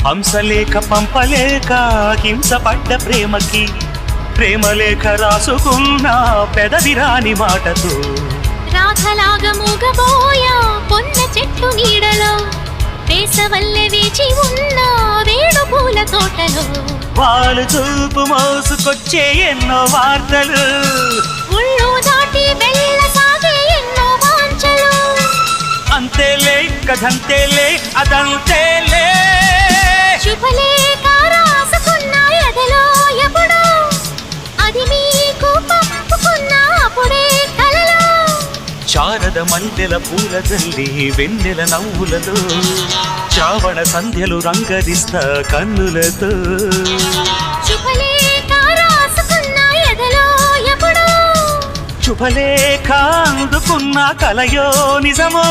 హంసలేఖ పంపలేక హింసపడ్డ ప్రేమకి ప్రేమలేఖ రాసుకున్న పెదవిరాని మాటతో రాధలాగా మూగబోయా పొన్న చెట్టు నీడలో వేసవల్లె వేచి ఉన్న వేణు పూల తోటలో వాళ్ళు చూపు మోసుకొచ్చే ఎన్నో వార్తలు ఉళ్ళు దాటి వెళ్ళసాగే ఎన్నో వాంఛలు అంతేలే కథంతేలే అదంతేలే శుభలేఖ రాసుకున్న ఎదలో ఎప్పుడో అది మీకు పంపుకున్న అప్పుడే కలలో శారద మల్లెల పూల జల్లి వెన్నెల నవ్వులతో చావణ సంధ్యలు రంగరిస్తా కన్నులతో శుభలేఖ రాసుకున్న ఎదలో ఎప్పుడో శుభలేఖ అందుకున్న కలయో నిజమో